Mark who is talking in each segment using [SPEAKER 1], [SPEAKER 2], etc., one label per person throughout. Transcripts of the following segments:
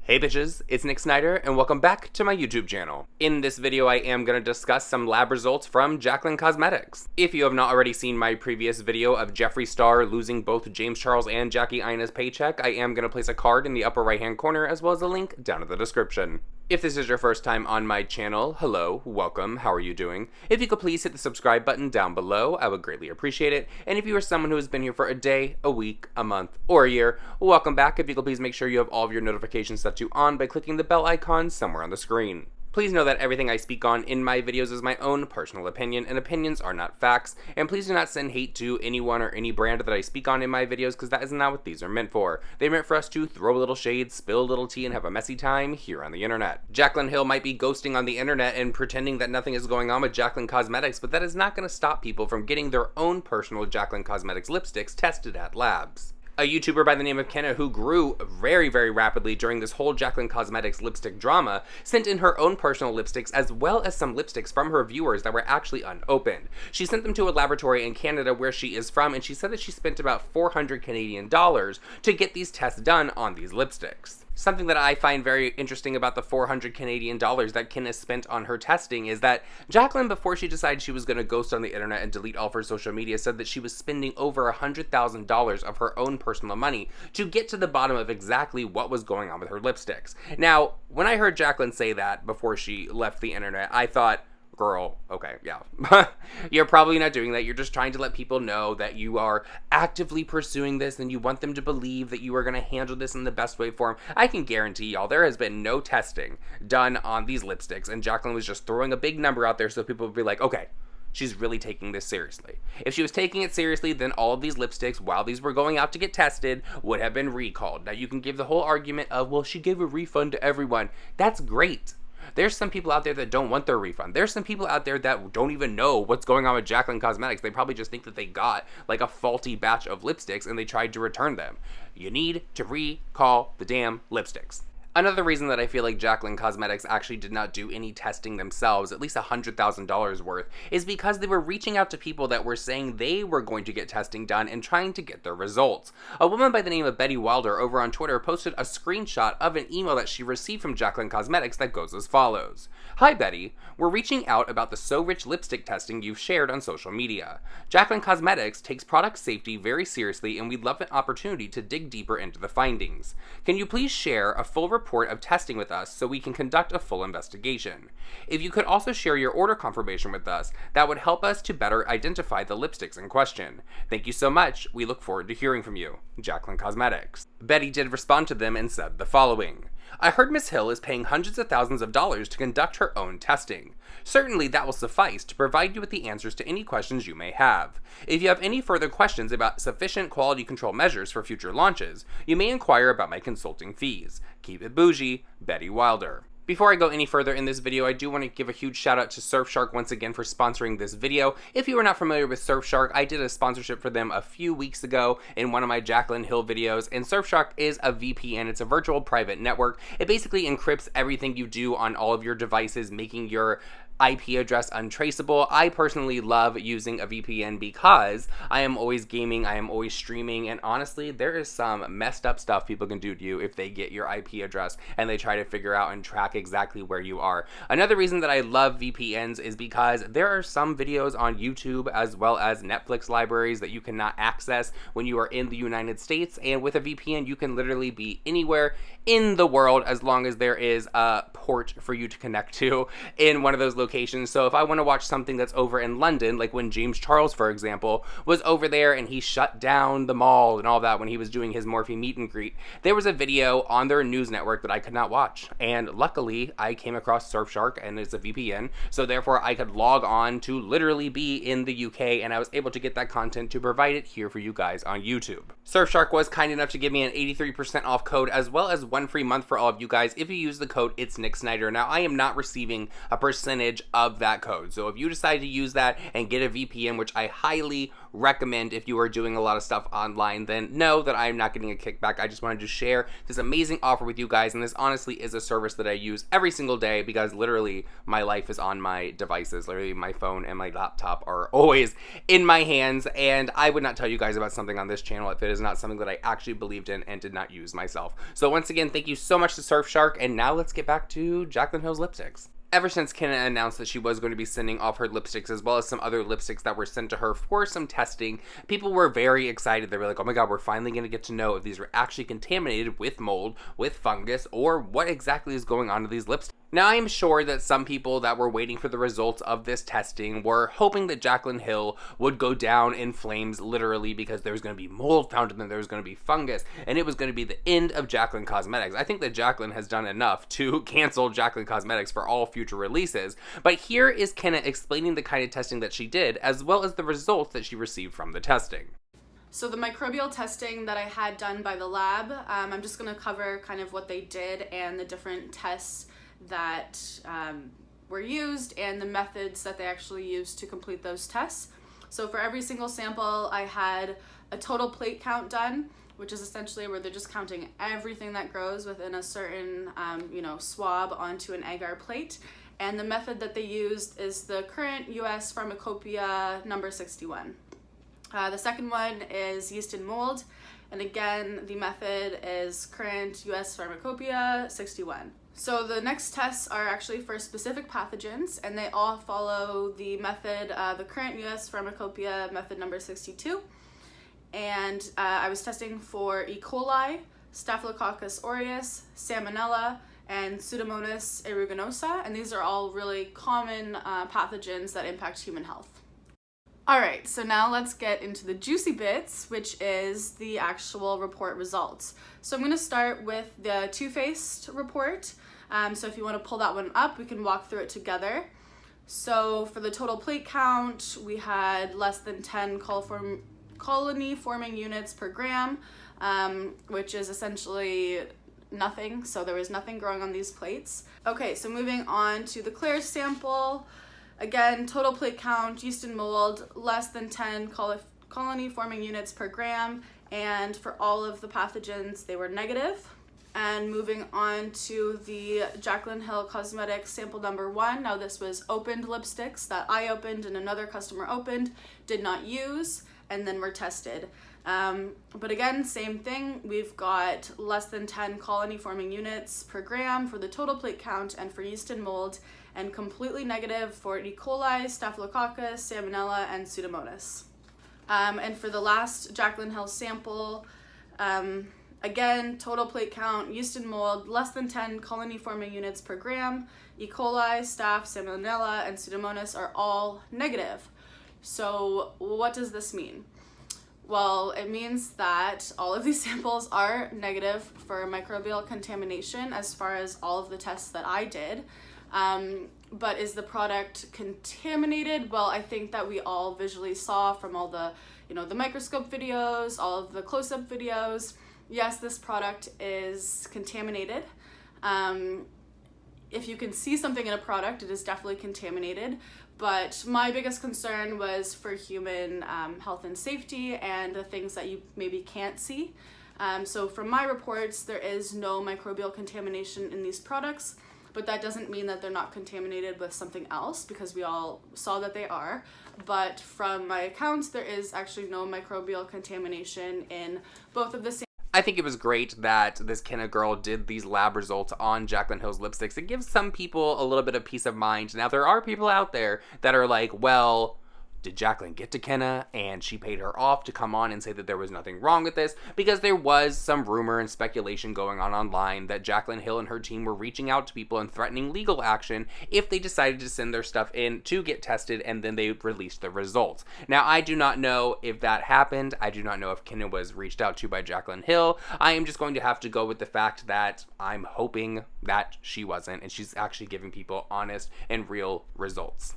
[SPEAKER 1] Hey bitches, it's Nick Snyder, and welcome back to my YouTube channel. In this video, I am going to discuss some lab results from Jaclyn Cosmetics. If you have not already seen my previous video of Jeffree Star losing both James Charles and Jackie Aina's paycheck, I am going to place a card in the upper right hand corner as well as a link down in the description. If this is your first time on my channel, hello, welcome, how are you doing? If you could please hit the subscribe button down below, I would greatly appreciate it. And if you are someone who has been here for a day, a week, a month, or a year, welcome back. If you could please make sure you have all of your notifications set to on by clicking the bell icon somewhere on the screen. Please know that everything I speak on in my videos is my own personal opinion, and opinions are not facts. And please do not send hate to anyone or any brand that I speak on in my videos, because that is not what these are meant for. They're meant for us to throw a little shade, spill a little tea, and have a messy time here on the internet. Jaclyn Hill might be ghosting on the internet and pretending that nothing is going on with Jaclyn Cosmetics, but that is not going to stop people from getting their own personal Jaclyn Cosmetics lipsticks tested at labs. A YouTuber by the name of Kenna, who grew very rapidly during this whole Jaclyn Cosmetics lipstick drama, sent in her own personal lipsticks as well as some lipsticks from her viewers that were actually unopened. She sent them to a laboratory in Canada where she is from, and she said that she spent about 400 Canadian dollars to get these tests done on these lipsticks. Something that I find very interesting about the 400 Canadian dollars that Kenna spent on her testing is that Jaclyn, before she decided she was going to ghost on the internet and delete all of her social media, said that she was spending over $100,000 of her own personal money to get to the bottom of exactly what was going on with her lipsticks. Now, when I heard Jaclyn say that before she left the internet, I thought, girl, okay, yeah. You're probably not doing that. You're just trying to let people know that you are actively pursuing this and you want them to believe that you are going to handle this in the best way for them. I can guarantee y'all there has been no testing done on these lipsticks, and Jaclyn was just throwing a big number out there so people would be like, okay, she's really taking this seriously. If she was taking it seriously, then all of these lipsticks, while these were going out to get tested, would have been recalled. Now you can give the whole argument of, well, she gave a refund to everyone. That's great. There's some people out there that don't want their refund. There's some people out there that don't even know what's going on with Jaclyn Cosmetics. They probably just think that they got like a faulty batch of lipsticks and they tried to return them. You need to recall the damn lipsticks. Another reason that I feel like Jaclyn Cosmetics actually did not do any testing themselves, at least $100,000 worth, is because they were reaching out to people that were saying they were going to get testing done and trying to get their results. A woman by the name of Betty Wilder over on Twitter posted a screenshot of an email that she received from Jaclyn Cosmetics that goes as follows. Hi Betty, we're reaching out about the So Rich lipstick testing you've shared on social media. Jaclyn Cosmetics takes product safety very seriously, and we'd love an opportunity to dig deeper into the findings. Can you please share a full report of testing with us so we can conduct a full investigation? If you could also share your order confirmation with us, that would help us to better identify the lipsticks in question. Thank you so much. We look forward to hearing from you. Jaclyn Cosmetics. Betty did respond to them and said the following. I heard Miss Hill is paying hundreds of thousands of dollars to conduct her own testing. Certainly that will suffice to provide you with the answers to any questions you may have. If you have any further questions about sufficient quality control measures for future launches, you may inquire about my consulting fees. Keep it bougie, Betty Wilder. Before I go any further in this video, I do want to give a huge shout out to Surfshark once again for sponsoring this video. If you are not familiar with Surfshark, I did a sponsorship for them a few weeks ago in one of my Jaclyn Hill videos, and Surfshark is a VPN. It's a virtual private network. It basically encrypts everything you do on all of your devices, making your IP address untraceable. I personally love using a VPN because I am always gaming, I am always streaming, and honestly, there is some messed up stuff people can do to you if they get your IP address and they try to figure out and track exactly where you are. Another reason that I love VPNs is because there are some videos on YouTube as well as Netflix libraries that you cannot access when you are in the United States, and with a VPN you can literally be anywhere in the world as long as there is a port for you to connect to in one of those locations. So if I want to watch something that's over in London, like when James Charles, for example, was over there and he shut down the mall and all that when he was doing his Morphe meet and greet, there was a video on their news network that I could not watch. And luckily, I came across Surfshark, and it's a VPN, so therefore I could log on to literally be in the UK, and I was able to get that content to provide it here for you guys on YouTube. Surfshark was kind enough to give me an 83% off code as well as one free month for all of you guys if you use the code It's Nick Snyder. Now, I am not receiving a percentage advantage of that code. So if you decide to use that and get a VPN, which I highly recommend if you are doing a lot of stuff online, then know that I'm not getting a kickback. I just wanted to share this amazing offer with you guys, and this honestly is a service that I use every single day because literally my life is on my devices. Literally my phone and my laptop are always in my hands, and I would not tell you guys about something on this channel if it is not something that I actually believed in and did not use myself. So once again, thank you so much to Surfshark, and now let's get back to Jaclyn Hill's lipsticks. Ever since Kenna announced that she was going to be sending off her lipsticks as well as some other lipsticks that were sent to her for some testing, people were very excited. They were like, oh my god, we're finally going to get to know if these were actually contaminated with mold, with fungus, or what exactly is going on to these lipsticks. Now, I am sure that some people that were waiting for the results of this testing were hoping that Jaclyn Hill would go down in flames literally because there was going to be mold found in them, there was going to be fungus, and it was going to be the end of Jaclyn Cosmetics. I think that Jaclyn has done enough to cancel Jaclyn Cosmetics for all future releases, but here is Kenna explaining the kind of testing that she did, as well as the results that she received from the testing.
[SPEAKER 2] So the microbial testing that I had done by the lab, I'm just going to cover kind of what they did and the different tests that were used and the methods that they actually used to complete those tests. So for every single sample, I had a total plate count done, which is essentially where they're just counting everything that grows within a certain swab onto an agar plate. And the method that they used is the current US Pharmacopoeia number 61. The second one is yeast and mold, and again the method is current US Pharmacopoeia 61. So the next tests are actually for specific pathogens, and they all follow the method, the current US Pharmacopoeia method number 62. And I was testing for E. coli, Staphylococcus aureus, Salmonella, and Pseudomonas aeruginosa, and these are all really common pathogens that impact human health. Alright, so now let's get into the juicy bits, which is the actual report results. So I'm going to start with the two-faced report. So if you want to pull that one up, we can walk through it together. So for the total plate count, we had less than 10 colony-forming units per gram, which is essentially nothing. So there was nothing growing on these plates. Okay, so moving on to the clear sample. Again, total plate count, yeast and mold, less than 10 colony-forming units per gram, and for all of the pathogens, they were negative. And moving on to the Jaclyn Hill Cosmetics sample number 1. Now this was opened lipsticks that I opened and another customer opened, did not use, and then were tested. But again, same thing, we've got less than 10 colony-forming units per gram for the total plate count and for yeast and mold, and completely negative for E. coli, Staphylococcus, Salmonella, and Pseudomonas. And for the last Jaclyn Hill sample, again, total plate count, yeast and mold, less than 10 colony-forming units per gram. E. coli, Staph, Salmonella, and Pseudomonas are all negative. So what does this mean? Well, it means that all of these samples are negative for microbial contamination as far as all of the tests that I did. But is the product contaminated? Well, I think that we all visually saw from all the, the microscope videos, all of the close-up videos. Yes, this product is contaminated. If you can see something in a product, it is definitely contaminated. But my biggest concern was for human health and safety and the things that you maybe can't see. So from my reports, there is no microbial contamination in these products. But that doesn't mean that they're not contaminated with something else, because we all saw that they are. But from my accounts, there is actually no microbial contamination in both of the samples.
[SPEAKER 1] I think it was great that this Kenna girl did these lab results on Jaclyn Hill's lipsticks. It gives some people a little bit of peace of mind. Now, there are people out there that are like, well, did Jaclyn get to Kenna and she paid her off to come on and say that there was nothing wrong with this? Because there was some rumor and speculation going on online that Jaclyn Hill and her team were reaching out to people and threatening legal action if they decided to send their stuff in to get tested and then they released the results. Now, I do not know if that happened. I do not know if Kenna was reached out to by Jaclyn Hill. I am just going to have to go with the fact that I'm hoping that she wasn't and she's actually giving people honest and real results.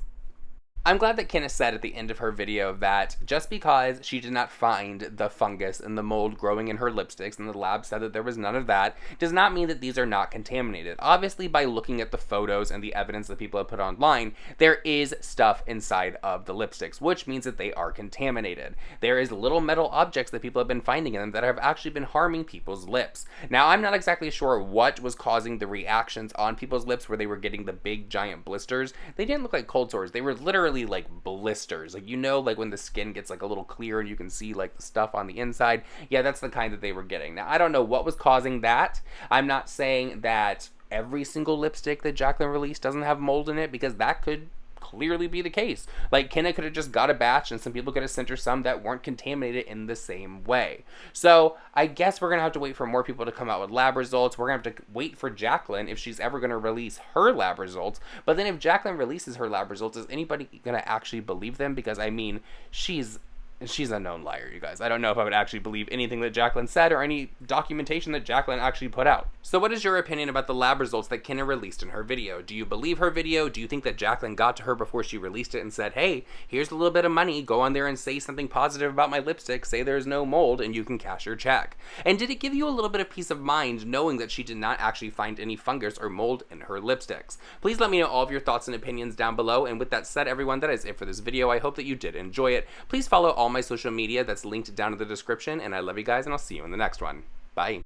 [SPEAKER 1] I'm glad that Kenna said at the end of her video that just because she did not find the fungus and the mold growing in her lipsticks and the lab said that there was none of that, does not mean that these are not contaminated. Obviously, by looking at the photos and the evidence that people have put online, there is stuff inside of the lipsticks, which means that they are contaminated. There is little metal objects that people have been finding in them that have actually been harming people's lips. Now, I'm not exactly sure what was causing the reactions on people's lips where they were getting the big giant blisters. They didn't look like cold sores. They were literally like blisters, like, you know, like when the skin gets like a little clear and you can see like the stuff on the inside. Yeah, that's the kind that they were getting. Now, I don't know what was causing that. I'm not saying that every single lipstick that Jaclyn released doesn't have mold in it, because that could clearly be the case. Like, Kenna could have just got a batch and some people could have sent her some that weren't contaminated in the same way. So I guess we're gonna have to wait for more people to come out with lab results. We're gonna have to wait for Jaclyn if she's ever gonna release her lab results. But then if Jaclyn releases her lab results, is anybody gonna actually believe them? Because I mean, she's a known liar, you guys. I don't know if I would actually believe anything that Jaclyn said or any documentation that Jaclyn actually put out. So what is your opinion about the lab results that Kenna released in her video? Do you believe her video? Do you think that Jaclyn got to her before she released it and said, hey, here's a little bit of money, go on there and say something positive about my lipstick, say there's no mold, and you can cash your check? And did it give you a little bit of peace of mind knowing that she did not actually find any fungus or mold in her lipsticks? Please let me know all of your thoughts and opinions down below. And with that said, everyone, that is it for this video. I hope that you did enjoy it. Please follow all my social media that's linked down in the description, and I love you guys, and I'll see you in the next one. Bye.